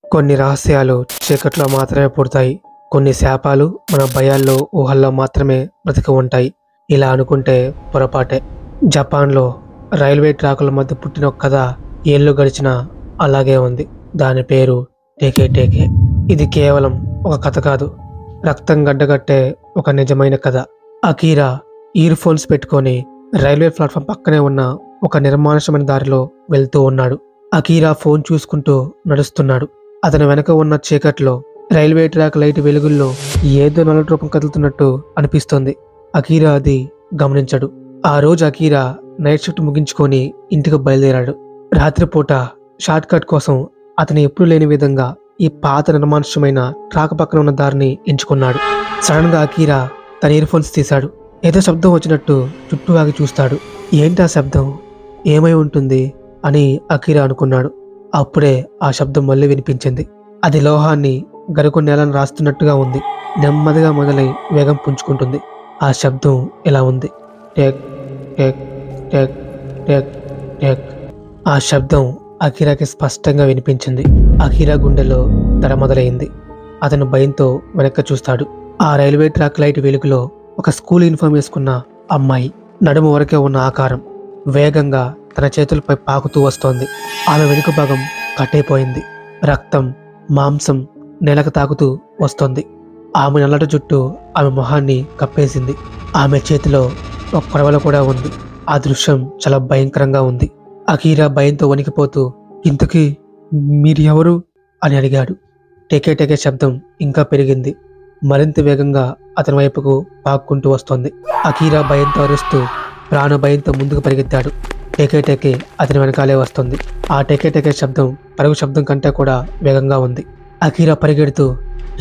కొన్ని రహస్యాలు చీకట్లో మాత్రమే పుడతాయి. కొన్ని శాపాలు మన భయాల్లో ఊహల్లో మాత్రమే బ్రతికి ఉంటాయి. ఇలా అనుకుంటే పొరపాటే. జపాన్లో రైల్వే ట్రాకుల మధ్య పుట్టిన ఒక కథ ఏళ్ళు గడిచినా అలాగే ఉంది. దాని పేరు టేకే టేకే. ఇది కేవలం ఒక కథ కాదు, రక్తం గడ్డగట్టే ఒక నిజమైన కథ. అకీరా ఇయర్ ఫోన్స్ పెట్టుకొని రైల్వే ప్లాట్ఫామ్ పక్కనే ఉన్న ఒక నిర్మానుషమైన దారిలో వెళ్తూ ఉన్నాడు. అకీరా ఫోన్ చూసుకుంటూ నడుస్తున్నాడు. అతని వెనక ఉన్న చీకట్లో రైల్వే ట్రాక్ లైట్ వెలుగుల్లో ఏదో నల్లటి రూపం కదులుతున్నట్టు అనిపిస్తోంది. అకీరా అది గమనించాడు. ఆ రోజు అకీరా నైట్ షిఫ్ట్ ముగించుకొని ఇంటికి బయలుదేరాడు. రాత్రిపూట షార్ట్ కట్ కోసం అతను ఎప్పుడు లేని విధంగా ఈ పాత నిర్మానుష్యమైన ట్రాక్ పక్కన ఉన్న దారిని ఎంచుకున్నాడు. సడన్ గా అకీరా తన ఇయర్ ఫోన్స్ తీశాడు. ఏదో శబ్దం వచ్చినట్టు చుట్టూ ఆగి చూస్తాడు. ఏంటి ఆ శబ్దం? ఏమై ఉంటుంది అని అకీరా అనుకున్నాడు. అప్పుడే ఆ శబ్దం మళ్ళీ వినిపించింది. అది లోహాన్ని గరుకు నేలను రాస్తున్నట్టుగా ఉంది. నెమ్మదిగా మొదలై వేగం పుంజుకుంటుంది. ఆ శబ్దం ఇలా ఉంది: take take take take take. ఆ శబ్దం అకీరాకి స్పష్టంగా వినిపించింది. అకీరా గుండెలో దడ మొదలైంది. అతను భయంతో వెనక్కి చూస్తాడు. ఆ రైల్వే ట్రాక్ లైట్ వెలుగులో ఒక స్కూల్ యూనిఫామ్ వేసుకున్న అమ్మాయి నడుము వరకే ఉన్న ఆకారం వేగంగా తన చేతులపై పాకుతూ వస్తోంది. ఆమె వెనుక భాగం కట్టయిపోయింది. రక్తం, మాంసం నేలకు తాకుతూ వస్తోంది. ఆమె నల్లటి జుట్టు ఆమె మొహాన్ని కప్పేసింది. ఆమె చేతిలో ఒక కొడవల కూడా ఉంది. ఆ దృశ్యం చాలా భయంకరంగా ఉంది. అకీరా భయంతో వణికిపోతూ, ఇంతకీ మీరు ఎవరు అని అడిగాడు. టేకే టేకే శబ్దం ఇంకా పెరిగింది. మరింత వేగంగా అతని వైపుకు పాక్కుంటూ వస్తోంది. అకీరా భయంతో అరుస్తూ ప్రాణ భయంతో ముందుకు పరిగెత్తాడు. టేకే టేకే అతని వెనకాలే వస్తుంది. ఆ టేకే టేకే శబ్దం పరుగు శబ్దం కంటే కూడా వేగంగా ఉంది. అకీరా పరిగెడుతూ,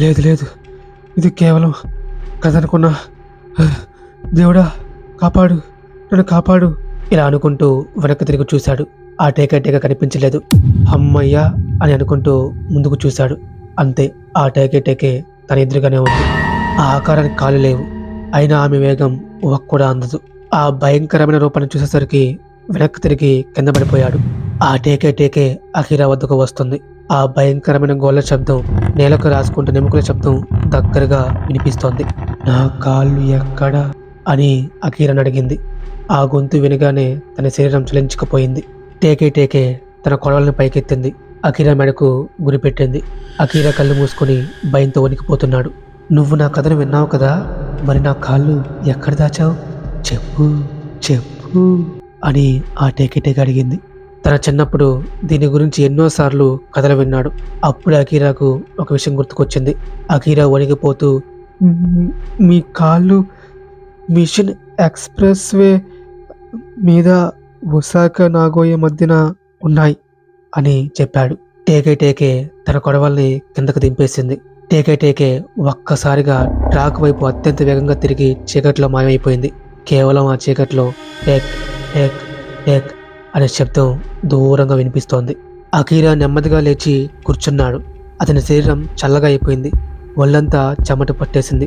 లేదు లేదు, ఇది కేవలం కథ అనుకున్నా, దేవుడా కాపాడు, నన్ను కాపాడు ఇలా అనుకుంటూ వెనక్కి తిరిగి చూశాడు. ఆ టేకే టేకే కనిపించలేదు. అమ్మయ్యా అని అనుకుంటూ ముందుకు చూశాడు. అంతే, ఆ టేకే టేకే తన ఎదురుగానే ఉంది. ఆ ఆకారానికి కాలు లేవు. అయినా ఆమె వేగం ఊహకు కూడా అందదు. ఆ భయంకరమైన రూపాన్ని చూసేసరికి వెనక్కి తిరిగి కింద పడిపోయాడు. ఆ టేకే టేకే అకీరా వద్దకు వస్తుంది. ఆ భయంకరమైన గోళ్ళ శబ్దం, నేలకు రాసుకుంటూ నెముకల శబ్దం దగ్గరగా వినిపిస్తోంది. నా కాళ్ళు ఎక్కడా అని అకీరాని అడిగింది. ఆ గొంతు వినగానే తన శరీరం చలించుకుపోయింది. టేకే టేకే తన కొడవలను పైకెత్తింది. అకీరా మెడకు గురిపెట్టింది. అకీరా కళ్ళు మూసుకొని భయంతో వణికిపోతున్నాడు. నువ్వు నా కథను విన్నావు కదా, మరి నా కాళ్ళు ఎక్కడ దాచావు? చెప్పు చెప్పు అని ఆ టేకే టేకే అడిగింది. తన చిన్నప్పుడు దీని గురించి ఎన్నోసార్లు కథలు విన్నాడు. అప్పుడు అకీరాకు ఒక విషయం గుర్తుకొచ్చింది. అకీరా వణికిపోతూ, మీ కాళ్ళు మిషన్ ఎక్స్ప్రెస్ వే మీద ఒసాకా నాగోయ మధ్యన ఉన్నాయి అని చెప్పాడు. టేకే టేకే తన కొడవల్ని కిందకు దింపేసింది. టేకే టేకే ఒక్కసారిగా ట్రాక్ వైపు అత్యంత వేగంగా తిరిగి చీకట్లో మాయమైపోయింది. కేవలం ఆ చీకట్లో టేక్ టేక్ టేక్ అనే శబ్దం దూరంగా వినిపిస్తోంది. అకీరా నెమ్మదిగా లేచి కూర్చున్నాడు. అతని శరీరం చల్లగా అయిపోయింది. ఒళ్ళంతా చెమట పట్టేసింది.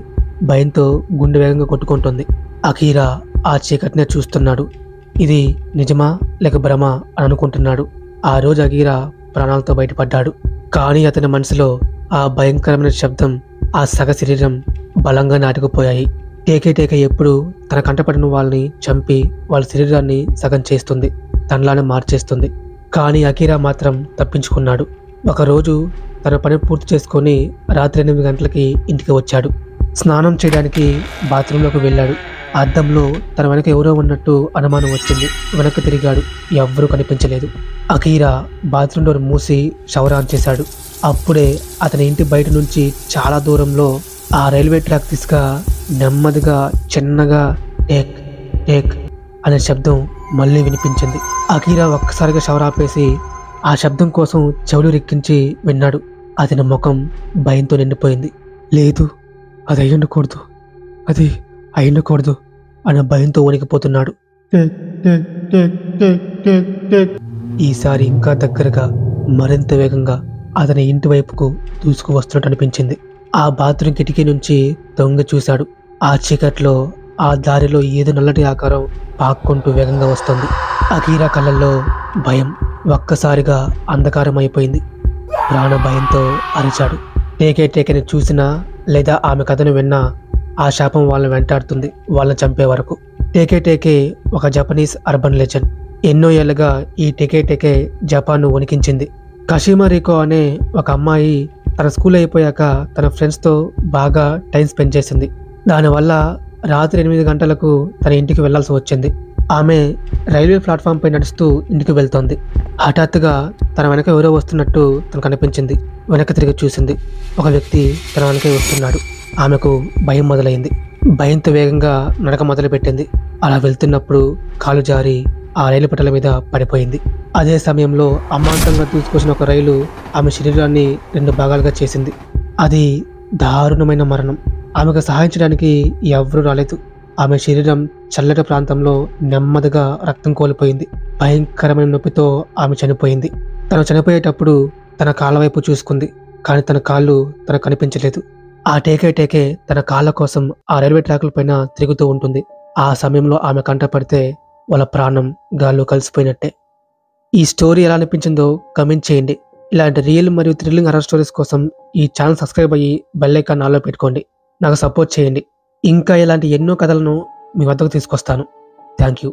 భయంతో గుండె వేగంగా కొట్టుకుంటుంది. అకీరా ఆ చీకటినే చూస్తున్నాడు. ఇది నిజమా లేక భ్రమ అని అనుకుంటున్నాడు. ఆ రోజు అకీరా ప్రాణాలతో బయటపడ్డాడు. కానీ అతని మనసులో ఆ భయంకరమైన శబ్దం, ఆ సగ శరీరం బలంగా నాటుకుపోయాయి. టేకే టేకే ఎప్పుడు తన కంటపడిన వాళ్ళని చంపి వాళ్ళ శరీరాన్ని సగం చేస్తుంది, తనలానే మార్చేస్తుంది. కానీ అకీరా మాత్రం తప్పించుకున్నాడు. ఒకరోజు తన పని పూర్తి చేసుకొని రాత్రి 8 గంటలకి ఇంటికి వచ్చాడు. స్నానం చేయడానికి బాత్రూంలోకి వెళ్ళాడు. అద్దంలో తన వెనక ఎవరో ఉన్నట్టు అనుమానం వచ్చింది. వెనక్కి తిరిగాడు. ఎవ్వరూ కనిపించలేదు. అకీరా బాత్రూమ్ డోర్ మూసి షవర్ ఆన్ చేశాడు. అప్పుడే అతని ఇంటి బయట నుంచి చాలా దూరంలో ఆ రైల్వే ట్రాక్ దిశగా నెమ్మదిగా చిన్నగా టేక్ టేక్ అనే శబ్దం మళ్ళీ వినిపించింది. అకీరా ఒక్కసారిగా షవర్ ఆపేసి ఆ శబ్దం కోసం చెవులు రెక్కించి విన్నాడు. అతని ముఖం భయంతో నిండిపోయింది. లేదు, అది అయ్యుండకూడదు, అది అయ్యుండకూడదు అనే భయంతో వణికిపోతున్నాడు. ఈసారి ఇంకా దగ్గరగా, మరింత వేగంగా అతని ఇంటి వైపుకు దూసుకు వస్తున్నట్టు అనిపించింది. ఆ బాత్రూమ్ కిటికీ నుంచి దొంగ చూశాడు. ఆ చీకట్లో ఆ దారిలో ఏదో నల్లటి ఆకారం పాక్కుంటూ వేగంగా వస్తుంది. అకీరా కళ్ళల్లో భయం ఒక్కసారిగా అంధకారం అయిపోయింది. ప్రాణ భయంతో అరిచాడు. టేకేని చూసినా లేదా ఆమె కథను విన్నా ఆ శాపం వాళ్ళని వెంటాడుతుంది, వాళ్ళని చంపే వరకు. టేకే ఒక జపనీస్ అర్బన్ లెజెండ్. ఎన్నో ఏళ్ళుగా ఈ టేకే జపాన్ను వణికించింది. కషిమా రికో అనే ఒక అమ్మాయి తన స్కూల్ అయిపోయాక తన ఫ్రెండ్స్తో బాగా టైం స్పెండ్ చేసింది. దానివల్ల రాత్రి 8 గంటలకు తన ఇంటికి వెళ్లాల్సి వచ్చింది. ఆమె రైల్వే ప్లాట్ఫామ్ పై నడుస్తూ ఇంటికి వెళ్తోంది. హఠాత్తుగా తన వెనక ఎవరో వస్తున్నట్టు తనకు అనిపించింది. వెనక్కి తిరిగి చూసింది. ఒక వ్యక్తి తన వెనకే వస్తున్నాడు. ఆమెకు భయం మొదలైంది. భయంతో వేగంగా నడక మొదలుపెట్టింది. అలా వెళ్తున్నప్పుడు కాలు జారి ఆ రైలు పట్టాల మీద పడిపోయింది. అదే సమయంలో అమాంతంగా దూసుకొచ్చిన ఒక రైలు ఆమె శరీరాన్ని 2 భాగాలుగా చేసింది. అది దారుణమైన మరణం. ఆమెకు సహాయించడానికి ఎవరూ రాలేదు. ఆమె శరీరం చల్లటి ప్రాంతంలో నెమ్మదిగా రక్తం కోల్పోయింది. భయంకరమైన నొప్పితో ఆమె చనిపోయింది. తను చనిపోయేటప్పుడు తన కాళ్ళ వైపు చూసుకుంది, కానీ తన కాళ్ళు తనకు కనిపించలేదు. ఆ టేకే తన కాళ్ళ కోసం ఆ రైల్వే ట్రాకుల పైన తిరుగుతూ ఉంటుంది. ఆ సమయంలో ఆమె కంటపడితే వాళ్ళ ప్రాణం గాల్లో కలిసిపోయినట్టే. ఈ స్టోరీ ఎలా అనిపించిందో కమెంట్ చేయండి. ఇలాంటి రియల్ మరియు థ్రిల్లింగ్ హర్రర్ స్టోరీస్ కోసం ఈ ఛానల్ సబ్స్క్రైబ్ అయ్యి బెల్ ఐకాన్ ఆన్లో పెట్టుకోండి. నాకు సపోర్ట్ చేయండి. ఇంకా ఇలాంటి ఎన్నో కథలను మీ వద్దకు తీసుకొస్తాను. Thank you.